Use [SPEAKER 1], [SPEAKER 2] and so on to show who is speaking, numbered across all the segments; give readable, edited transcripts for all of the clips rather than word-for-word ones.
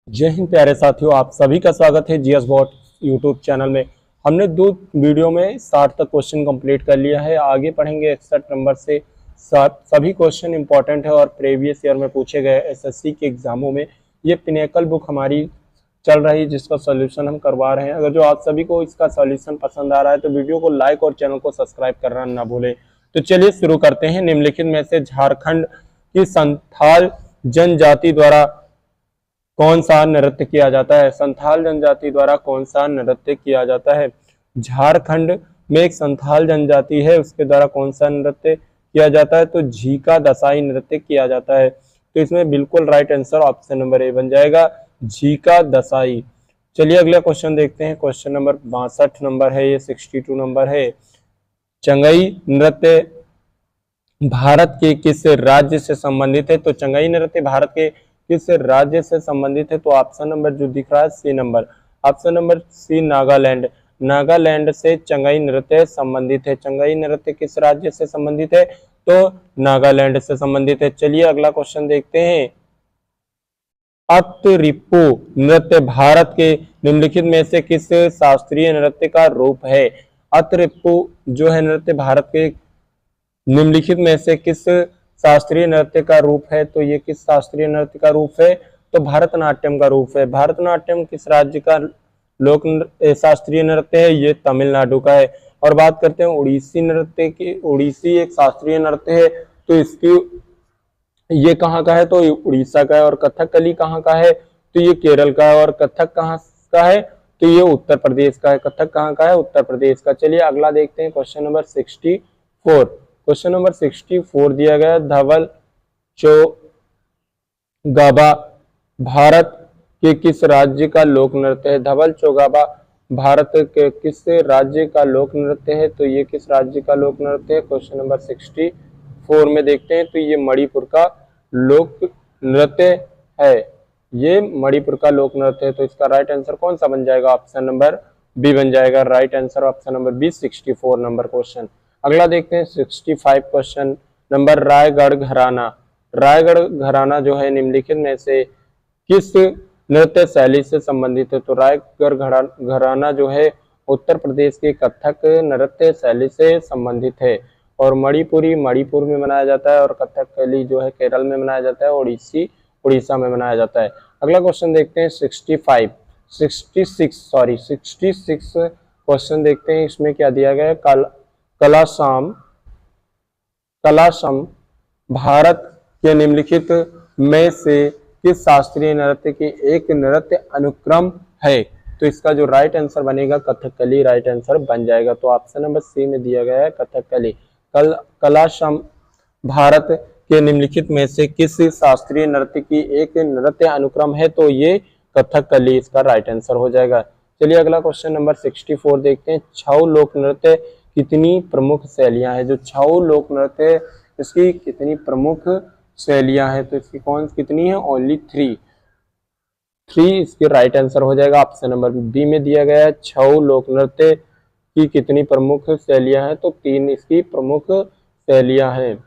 [SPEAKER 1] जय हिंद प्यारे साथियों, आप सभी का स्वागत है जीएस बॉट यूट्यूब चैनल में। हमने 2 वीडियो में 60 तक क्वेश्चन कंप्लीट कर लिया है। आगे पढ़ेंगे 61 नंबर से। सभी क्वेश्चन इंपॉर्टेंट है और प्रीवियस ईयर में पूछे गए एसएससी के एग्जामों में। ये पिनेकल बुक हमारी चल रही है जिसका सॉल्यूशन हम करवा रहे हैं। अगर जो आप सभी को इसका सॉल्यूशन पसंद आ रहा है तो वीडियो को लाइक और चैनल को सब्सक्राइब करना ना भूलें। तो चलिए शुरू करते हैं। निम्नलिखित में से झारखंड की संथाल जनजाति द्वारा कौन सा नृत्य किया जाता है? संथाल जनजाति द्वारा कौन सा नृत्य किया जाता है? झारखंड में एक संथाल जनजाति है, उसके द्वारा कौन सा नृत्य किया जाता है? तो झीका दसाई नृत्य किया जाता है। तो इसमें बिल्कुल right answer option number A बन जाएगा, झीका दसाई। चलिए अगला क्वेश्चन देखते हैं। क्वेश्चन नंबर 62 नंबर है, ये 62 नंबर है। चंगई नृत्य भारत के किस राज्य से संबंधित है? तो चंगई नृत्य भारत के किस राज्य से संबंधित है? तो ऑप्शन नंबर जो दिख रहा है C number, option number C Nagaland. Nagaland से चंगई नृत्य संबंधित है। चंगई नृत्य किस राज्य से संबंधित है? तो नागालैंड से संबंधित है। चलिए अगला क्वेश्चन देखते हैं। अतरिप्पू नृत्य भारत के निम्नलिखित में से किस शास्त्रीय नृत्य का रूप है? अतरिप्पू जो है नृत्य भारत के निम्नलिखित में से किस शास्त्रीय नृत्य का रूप है? तो ये किस शास्त्रीय नृत्य का रूप है? तो भरतनाट्यम का रूप है। भरतनाट्यम किस राज्य का लोक शास्त्रीय नृत्य है? ये तमिलनाडु का है। और बात करते हैं उड़ीसी नृत्य की। उड़ीसी एक शास्त्रीय नृत्य है, तो इसकी ये कहाँ का है? तो उड़ीसा का है। और कथकली कहाँ का है? तो ये केरल का है। और कथक कहाँ का है? तो ये उत्तर प्रदेश का है। कथक कहाँ का है? उत्तर प्रदेश का। चलिए अगला देखते हैं। Question number 64। क्वेश्चन नंबर 64 दिया गया, धवल चौगाबा भारत के किस राज्य का लोक नृत्य है? धवल चौगाबा भारत के किस राज्य का लोक नृत्य है? तो ये किस राज्य का लोक नृत्य है? क्वेश्चन नंबर 64 में देखते हैं, तो ये मणिपुर का लोक नृत्य है। ये मणिपुर का लोक नृत्य है। तो इसका राइट आंसर कौन सा बन जाएगा? ऑप्शन नंबर बी बन जाएगा। Right answer option number B, 64 number question. अगला देखते हैं 65 क्वेश्चन नंबर, रायगढ़ घराना। रायगढ़ घराना जो है निम्नलिखित में से किस नृत्य शैली से संबंधित है? तो रायगढ़ घराना जो है उत्तर प्रदेश के कथक नृत्य शैली से संबंधित है। और मणिपुरी मणिपुर में मनाया जाता है। और कथकली जो है केरल में मनाया जाता है। ओडिसी उड़ीसा में मनाया जाता है। अगला क्वेश्चन देखते हैं 66 क्वेश्चन देखते हैं। इसमें क्या दिया गया है? कलाशम भारत के निम्नलिखित में से किस शास्त्रीय नृत्य की एक नृत्य अनुक्रम है? तो इसका जो राइट आंसर बनेगा कथकली राइट आंसर बन जाएगा। तो ऑप्शन नंबर सी में दिया गया है कथकली। कलाशम भारत के निम्नलिखित में से किस शास्त्रीय नृत्य की एक नृत्य अनुक्रम है? तो ये कथकली इसका राइट आंसर हो जाएगा। चलिए अगला क्वेश्चन नंबर 64 देखते हैं। छऊ लोक नृत्य कितनी प्रमुख शैलियां हैं? जो छऊ लोक नृत्य इसकी कितनी प्रमुख शैलियां हैं? तो इसकी कितनी है? ओनली 3 इसके राइट आंसर हो जाएगा। ऑप्शन नंबर बी में दिया गया है। छऊ लोक नृत्य की कितनी प्रमुख शैलियां हैं? तो 3 इसकी प्रमुख शैलियां हैं।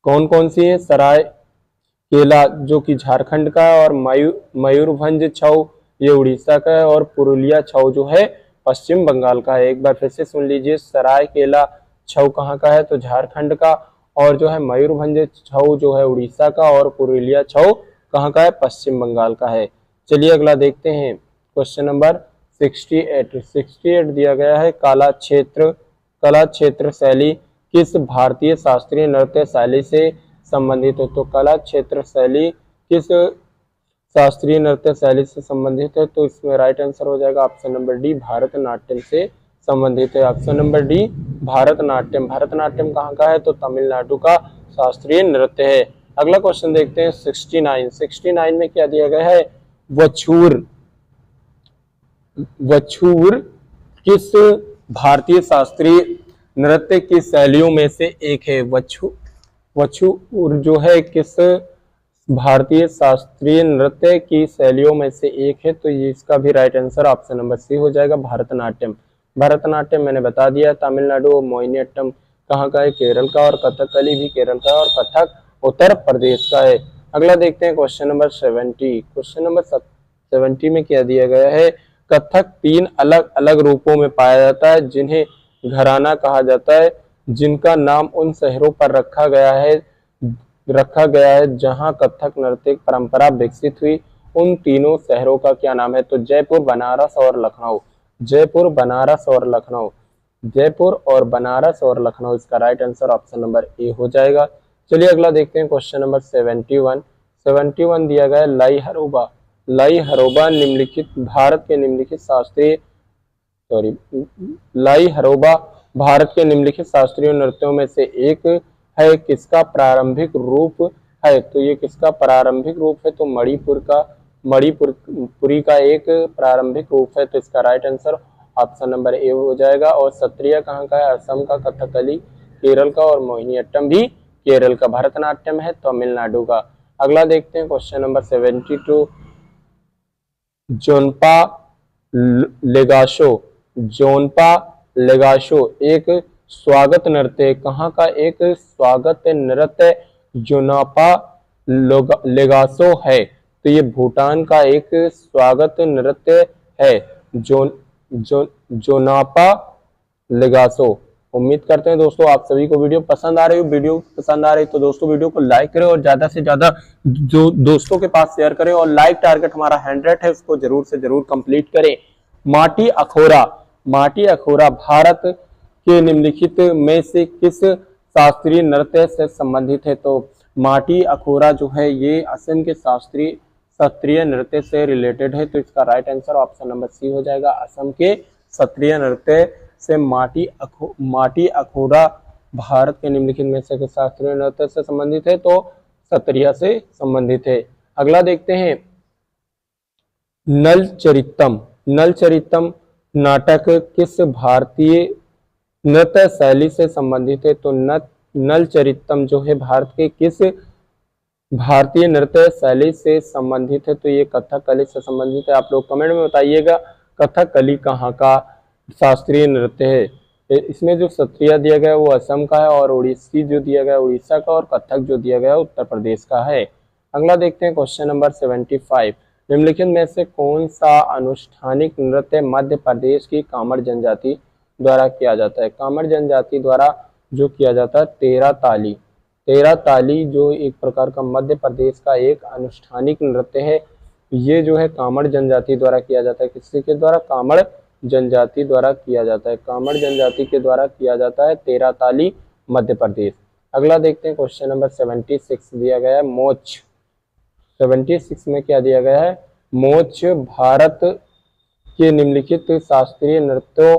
[SPEAKER 1] कौन कौन सी है? सराय केला जो कि झारखंड का है, और मयूरभंज छऊ ये उड़ीसा का है, और पुरुलिया छऊ जो है पश्चिम बंगाल का है। एक बार फिर से सुन लीजिए, सरायकेला छऊ कहाँ का है? तो झारखंड का। और जो है मयूरभंज छऊ जो है उड़ीसा का, और पुरुलिया छऊ कहाँ का है? पश्चिम बंगाल का है। चलिए अगला देखते हैं। क्वेश्चन नंबर 68 दिया गया है। कला क्षेत्र शैली किस भारतीय शास्त्रीय नृत्य शैली से संबंधित है? तो कला क्षेत्र शैली किस शास्त्रीय नृत्य शैली से संबंधित है? तो इसमें राइट आंसर हो जाएगा ऑप्शन नंबर डी, भारतनाट्यम से संबंधित है। Option number D, Bharatanatyam. Bharatanatyam कहाँ का है? तो तमिलनाडु का शास्त्रीय नृत्य है। अगला क्वेश्चन देखते हैं 69 में क्या दिया गया है? वछूर किस भारतीय शास्त्रीय नृत्य की शैलियों में से एक है? वछूर जो है किस भारतीय शास्त्रीय नृत्य की शैलियों में से एक है? तो ये इसका भी right answer option number C हो जाएगा, भारतनाट्यम। भरतनाट्यम मैंने बता दिया तमिलनाडु। और मोहिनीअट्टम कहाँ का है? केरल का। और कथकली भी केरल का, और कथक उत्तर प्रदेश का है। अगला देखते हैं क्वेश्चन नंबर 70। क्वेश्चन नंबर 70 में क्या दिया गया है, कथक 3 अलग अलग रूपों में पाया जाता है जिन्हें घराना कहा जाता है, जिनका नाम उन शहरों पर रखा गया है जहां कथक नृत्य की परंपरा विकसित हुई। उन तीनों शहरों का क्या नाम है, तो जयपुर, बनारस और लखनऊ। जयपुर, बनारस और लखनऊ। जयपुर और बनारस और लखनऊ इसका right answer option number A हो जाएगा। चलिए अगला देखते हैं क्वेश्चन नंबर 71 दिया गया है लाई हरोबा। लाई हरोबा निम्नलिखित भारत के निम्नलिखित शास्त्रीय लाई हरोबा भारत के निम्नलिखित शास्त्रीय नृत्यों में से एक है, किसका प्रारंभिक रूप है, तो ये किसका प्रारंभिक रूप है, तो मणिपुरी का एक प्रारंभिक रूप है, तो इसका right answer option number A हो जाएगा। और सत्रिया कहाँ का है, असम का, कथकली केरल का और मोहिनीअट्टम भी केरल का, भरतनाट्यम है तमिलनाडु का। अगला देखते हैं क्वेश्चन नंबर 72 जोनपा लेगाशो। जोनपा लेगाशो एक स्वागत नृत्य, कहाँ का एक स्वागत नृत्य जोनापा लेगासो है, तो ये भूटान का एक स्वागत नृत्य है जोनापा लेगासो। उम्मीद करते हैं दोस्तों आप सभी को वीडियो पसंद आ रही तो दोस्तों वीडियो को लाइक करें और ज्यादा से ज्यादा जो दोस्तों के पास शेयर करें और लाइक टारगेट हमारा 100 है उसको जरूर से जरूर कंप्लीट करें। माटी अखोरा भारत के निम्नलिखित में से किस शास्त्रीय नृत्य से संबंधित है, तो माटी अखोरा जो है ये असम के शास्त्रीय नृत्य से रिलेटेड है, तो इसका right answer option number C हो जाएगा। असम के शास्त्रीय नृत्य से माटी अखोरा भारत के निम्नलिखित में से शास्त्रीय नृत्य से संबंधित है, तो सत्रिया से संबंधित है। अगला देखते हैं नल चरितम नाटक किस भारतीय नृत्य शैली से संबंधित है, तो नल चरितम जो है भारत के किस भारतीय नृत्य शैली से संबंधित है, तो ये कथकली से संबंधित है। आप लोग कमेंट में बताइएगा कथकली कहाँ का शास्त्रीय नृत्य है। इसमें जो सत्रिया दिया गया है वो असम का है और ओडिसी जो दिया गया है उड़ीसा का और कथक जो दिया गया है उत्तर प्रदेश का है। अगला देखते हैं क्वेश्चन नंबर 75 निम्नलिखित में से कौन सा अनुष्ठानिक नृत्य मध्य प्रदेश की कामड़ जनजाति द्वारा किया जाता है। कामड़ जनजाति द्वारा जो किया जाता है तेरा ताली जो एक प्रकार का मध्य प्रदेश का एक अनुष्ठानिक नृत्य है। ये जो है कामड़ जनजाति द्वारा किया जाता है। किसी के द्वारा, कामड़ जनजाति द्वारा किया जाता है। कामड़ जनजाति के द्वारा किया जाता है तेरा ताली मध्य प्रदेश। अगला देखते हैं क्वेश्चन नंबर 76 दिया गया है मोच। 76 में क्या दिया गया है, मोच भारत के निम्नलिखित शास्त्रीय नृत्य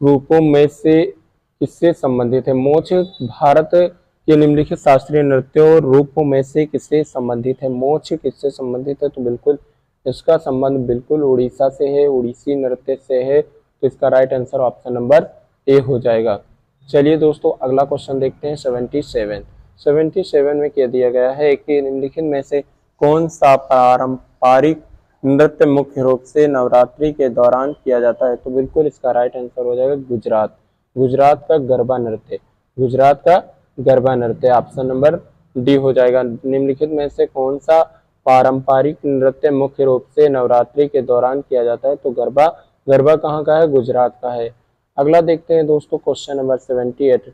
[SPEAKER 1] रूपों में से किससे संबंधित है। मोच भारत के निम्नलिखित शास्त्रीय नृत्यों रूपों में से किससे संबंधित है। मोच किससे संबंधित है, तो बिल्कुल इसका संबंध बिल्कुल उड़ीसा से है, उड़ीसी नृत्य से है, तो इसका right answer option number A हो जाएगा। चलिए दोस्तों अगला क्वेश्चन देखते हैं 77 में क्या दिया गया है कि निम्नलिखित में से कौन सा पारंपरिक नृत्य मुख्य रूप से नवरात्रि के दौरान किया जाता है, तो बिल्कुल इसका राइट आंसर हो जाएगा गुजरात का गरबा नृत्य ऑप्शन नंबर डी हो जाएगा। निम्नलिखित में से कौन सा पारंपरिक नृत्य मुख्य रूप से नवरात्रि के दौरान किया जाता है, तो गरबा कहाँ का है, गुजरात का है। अगला देखते हैं दोस्तों क्वेश्चन नंबर 78।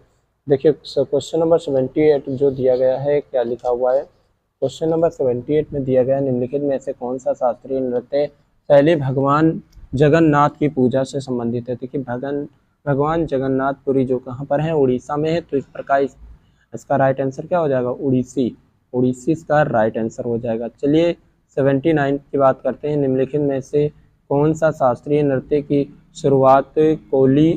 [SPEAKER 1] देखिए क्वेश्चन नंबर 78 जो दिया गया है क्या लिखा हुआ है। क्वेश्चन नंबर 78 में दिया गया निम्नलिखित में से कौन सा शास्त्रीय नृत्य शैली भगवान जगन्नाथ की पूजा से संबंधित है। देखिए भगवान जगन्नाथपुरी जो कहाँ पर है, उड़ीसा में है, तो इस प्रकार इसका राइट आंसर क्या हो जाएगा, उड़ीसी इसका राइट आंसर हो जाएगा। चलिए 79 की बात करते हैं। निम्नलिखित में से कौन सा शास्त्रीय नृत्य की शुरुआत कोली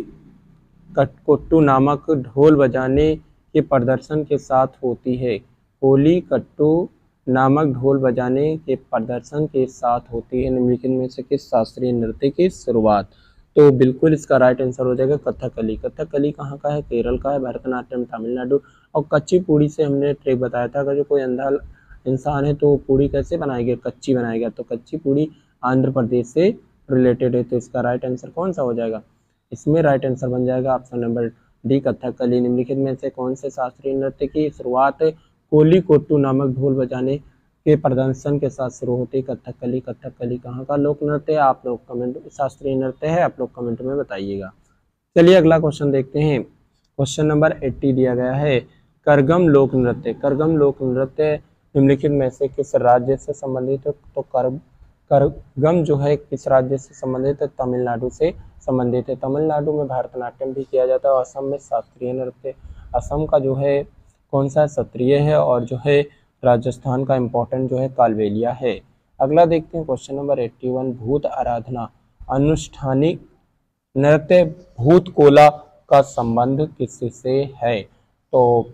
[SPEAKER 1] कट्टू नामक ढोल बजाने के प्रदर्शन के साथ होती है। कोली कट्टू नामक ढोल बजाने के प्रदर्शन के साथ होती है। निम्नलिखित में से किस शास्त्रीय नृत्य की शुरुआत, तो बिल्कुल इसका राइट आंसर हो जाएगा कथकली कहाँ का है, केरल का है, भरतनाट्यम तमिलनाडु। और कच्ची पूड़ी से हमने ट्रिक बताया था, अगर जो कोई अंधा इंसान है तो पूड़ी कैसे बनाएगा, कच्ची बनाएगा, तो कच्ची पूड़ी आंध्र प्रदेश से रिलेटेड है, तो इसका राइट आंसर कौन सा हो जाएगा, इसमें राइट आंसर बन जाएगा ऑप्शन नंबर डी कथकली। निम्नलिखित में से कौन से शास्त्रीय नृत्य की शुरुआत कोली कोट्टू नामक ढोल बजाने के प्रदर्शन के साथ शुरू होती है कथकली। कथकली कहाँ का लोक नृत्य है? आप लोग कमेंट, शास्त्रीय नृत्य है, आप लोग कमेंट में बताइएगा। चलिए अगला क्वेश्चन देखते हैं। क्वेश्चन नंबर 80 दिया गया है, करगम लोक नृत्य। करगम लोक नृत्य निम्नलिखित में से किस राज्य से संबंधित है? तो करगम जो है किस राज्य से संबंधित है? तमिलनाडु से संबंधित है। तमिलनाडु में भरतनाट्यम भी किया जाता है और असम में शास्त्रीय नृत्य। असम का जो है कौन सा क्षत्रिय है, और जो है राजस्थान का इम्पोर्टेंट जो है कालबेलिया है। अगला देखते हैं क्वेश्चन नंबर 81, भूत आराधना अनुष्ठानिक नृत्य भूत कोला का संबंध किससे है? तो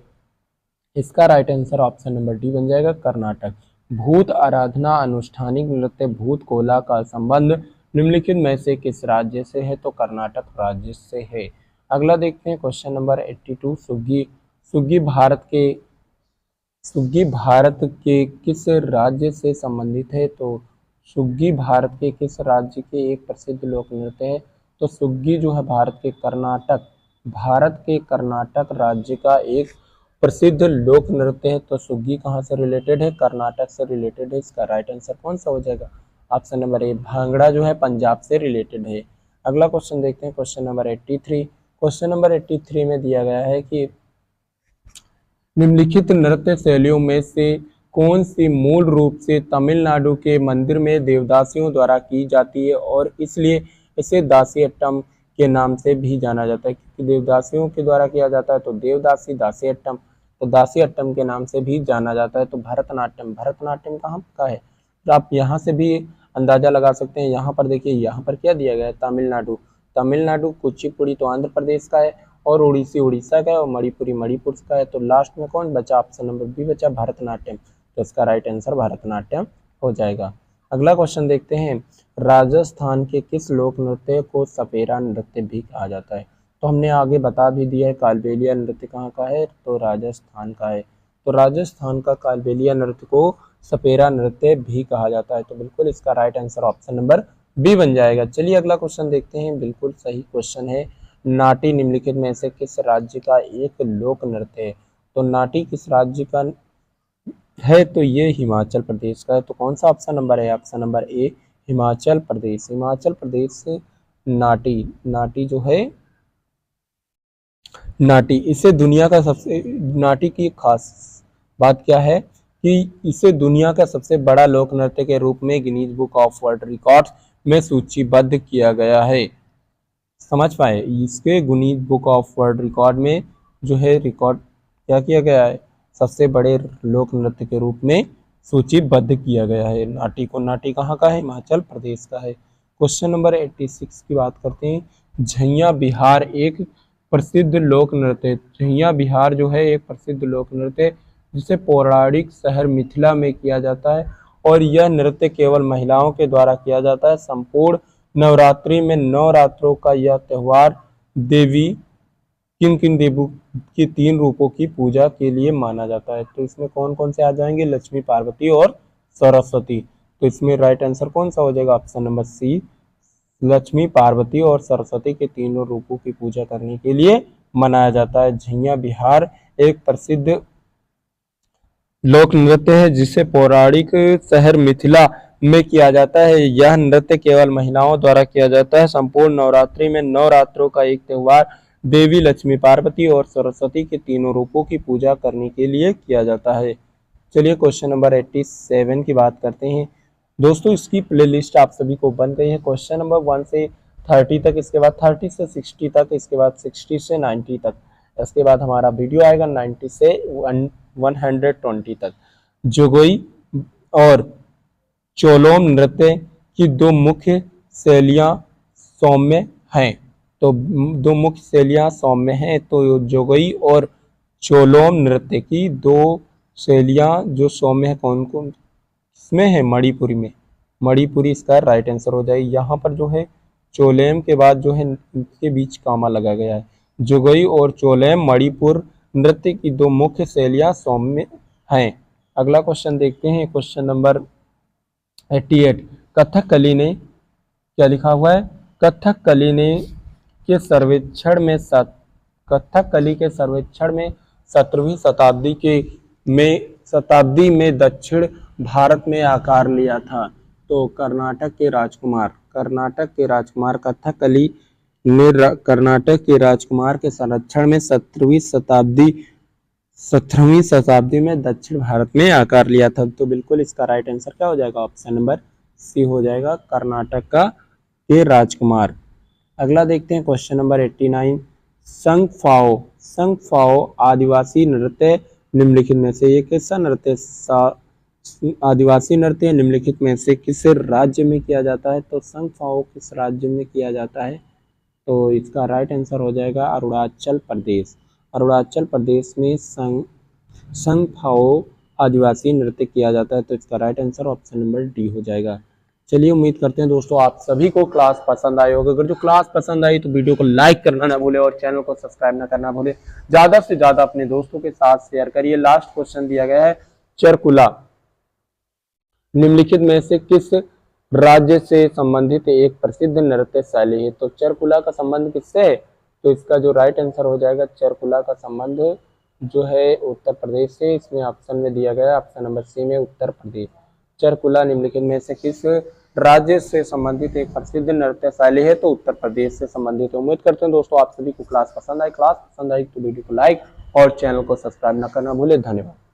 [SPEAKER 1] इसका right answer option number D बन जाएगा, कर्नाटक। भूत आराधना अनुष्ठानिक नृत्य भूत कोला का संबंध निम्नलिखित में से किस राज्य से है? तो कर्नाटक राज्य से है। अगला देखते हैं क्वेश्चन नंबर 82, सुग्गी। सुग्गी भारत के किस राज्य से संबंधित है? तो सुग्गी भारत के किस राज्य के एक प्रसिद्ध लोक नृत्य है? तो सुग्गी जो है भारत के कर्नाटक राज्य का एक प्रसिद्ध लोक नृत्य है। तो सुग्गी कहाँ से रिलेटेड है? कर्नाटक से रिलेटेड है। इसका राइट आंसर कौन सा हो जाएगा? ऑप्शन नंबर ए, भांगड़ा जो है पंजाब से रिलेटेड है। अगला क्वेश्चन देखते हैं क्वेश्चन नंबर 83। क्वेश्चन नंबर 83 में दिया गया है कि निम्नलिखित नृत्य शैलियों में से कौन सी मूल रूप से तमिलनाडु के मंदिर में देवदासियों द्वारा की जाती है और इसलिए इसे दासीअट्टम के नाम से भी जाना जाता है? क्योंकि देवदासियों के द्वारा किया जाता है तो देवदासी, दासीअट्टम, तो दासीअट्टम के नाम से भी जाना जाता है। तो भरतनाट्यम, भरतनाट्यम कहाँ का है? तो आप यहाँ से भी अंदाजा लगा सकते हैं। यहाँ पर देखिए, यहाँ पर क्या दिया गया है? तमिलनाडु, कुचिपुड़ी तो आंध्र प्रदेश का है, और उड़ीसी उड़ीसा का है, और मणिपुरी मणिपुर का है। तो लास्ट में कौन बचा? ऑप्शन नंबर बी बचा, भरतनाट्यम। तो इसका राइट आंसर भरतनाट्यम हो जाएगा। अगला क्वेश्चन देखते हैं, राजस्थान के किस लोक नृत्य को सपेरा नृत्य भी कहा जाता है? तो हमने आगे बता भी दिया है, कालबेलिया नृत्य कहाँ का है? तो राजस्थान का है। तो राजस्थान का कालबेलिया नृत्य को सपेरा नृत्य भी कहा जाता है। तो बिल्कुल इसका right answer option number B बन जाएगा। चलिए अगला क्वेश्चन देखते हैं, बिल्कुल सही क्वेश्चन है। नाटी निम्नलिखित में से किस राज्य का एक लोक नृत्य है? तो नाटी किस राज्य का है? तो ये हिमाचल प्रदेश का है। तो कौन सा ऑप्शन नंबर है? Option number A, Himachal Pradesh. Himachal Pradesh से नाटी जो है, इसे दुनिया का सबसे, नाटी की खास बात क्या है कि इसे दुनिया का सबसे बड़ा लोक नृत्य के रूप में Guinness book of world records में सूचीबद्ध किया गया है। समझ पाए? इसके Guinness book of world record में जो है रिकॉर्ड क्या किया गया है? सबसे बड़े लोक नृत्य के रूप में सूचीबद्ध किया गया है नाटी को। नाटी कहाँ का है? हिमाचल प्रदेश का है। क्वेश्चन नंबर 86 की बात करते हैं। झैया बिहार एक प्रसिद्ध लोक नृत्य। झैया बिहार जो है एक प्रसिद्ध लोक नृत्य जिसे पौराणिक शहर मिथिला में किया जाता है, और यह नृत्य केवल महिलाओं के द्वारा किया जाता है। संपूर्ण नवरात्रि में 9 रात्रों का यह त्योहार देवी किन देवों की 3 रूपों की पूजा के लिए माना जाता है। तो इसमें कौन कौन से आ जाएंगे? लक्ष्मी, पार्वती और सरस्वती। तो इसमें राइट आंसर कौन सा हो जाएगा? Option number C, Lakshmi, Parvati और सरस्वती के तीनों रूपों की पूजा करने के लिए मनाया जाता है। झैया बिहार एक प्रसिद्ध लोक नृत्य है जिसे पौराणिक शहर मिथिला में किया जाता है। यह नृत्य केवल महिलाओं द्वारा किया जाता है। संपूर्ण नवरात्रि में 9 रात्रों का एक त्योहार देवी लक्ष्मी, पार्वती और सरस्वती के तीनों रूपों की पूजा करने के लिए किया जाता है। चलिए क्वेश्चन नंबर 87 की बात करते हैं। दोस्तों इसकी प्लेलिस्ट आप सभी को बन गई है। क्वेश्चन नंबर 1 से 30 तक, इसके बाद 30 से 60 तक, इसके बाद 60 से 90 तक, इसके बाद हमारा वीडियो आएगा 90 से 120 तक। जोगोई और चोलोम नृत्य की 2 मुख्य शैलियाँ सौम्य हैं। तो 2 मुख्य शैलियाँ सौम्य हैं। तो जोगोई और चोलोम नृत्य की 2 शैलियाँ जो सौम्य है कौन कौन इसमें है? मणिपुरी में। मणिपुरी इसका राइट आंसर हो जाएगा। यहाँ पर जो है चोलेम के बाद जो है इनके बीच कामा लगा गया है। जोगोई और चोलेम मणिपुर नृत्य की 2 मुख्य शैलियाँ सौम्य हैं। अगला क्वेश्चन देखते हैं, क्वेश्चन नंबर 88। कथकली ने क्या लिखा हुआ है? कथकली के सर्वेक्षण में 17वीं शताब्दी में दक्षिण भारत में आकार लिया था? तो कर्नाटक के राजकुमार कथकली ने कर्नाटक के राजकुमार के संरक्षण में 17वीं शताब्दी में दक्षिण भारत में आकार लिया था। तो बिल्कुल इसका राइट आंसर क्या हो जाएगा? ऑप्शन नंबर सी हो जाएगा, कर्नाटक के राजकुमार। अगला देखते हैं क्वेश्चन नंबर 89। संगफाओ आदिवासी नृत्य निम्नलिखित में से ये कैसा नृत्य आदिवासी नृत्य निम्नलिखित में से किस राज्य में किया जाता है? तो संगफाओ किस राज्य में किया जाता है? तो इसका राइट आंसर हो जाएगा अरुणाचल प्रदेश। अरुणाचल प्रदेश में संगफाओ आदिवासी नृत्य किया जाता है। तो इसका right answer option number D हो जाएगा। चलिए, उम्मीद करते हैं दोस्तों आप सभी को क्लास पसंद आई होगी। अगर जो क्लास पसंद आई तो वीडियो को लाइक करना ना भूले और चैनल को सब्सक्राइब ना करना भूले। ज्यादा से ज्यादा अपने दोस्तों के साथ शेयर करिए। लास्ट क्वेश्चन दिया गया है, चरकुला निम्नलिखित में से किस राज्य से संबंधित एक प्रसिद्ध नृत्य शैली है? तो चरकुला का संबंध किससे है? तो इसका जो राइट आंसर हो जाएगा, चरकुला का संबंध जो है उत्तर प्रदेश से। इसमें ऑप्शन में दिया गया ऑप्शन नंबर सी में उत्तर प्रदेश। चरकुला निम्नलिखित में से किस राज्य से संबंधित एक प्रसिद्ध नृत्य शैली है? तो उत्तर प्रदेश से संबंधित। उम्मीद करते हैं दोस्तों आप सभी को क्लास पसंद आई। क्लास पसंद आई तो वीडियो को लाइक और चैनल को सब्सक्राइब न करना भूले। धन्यवाद।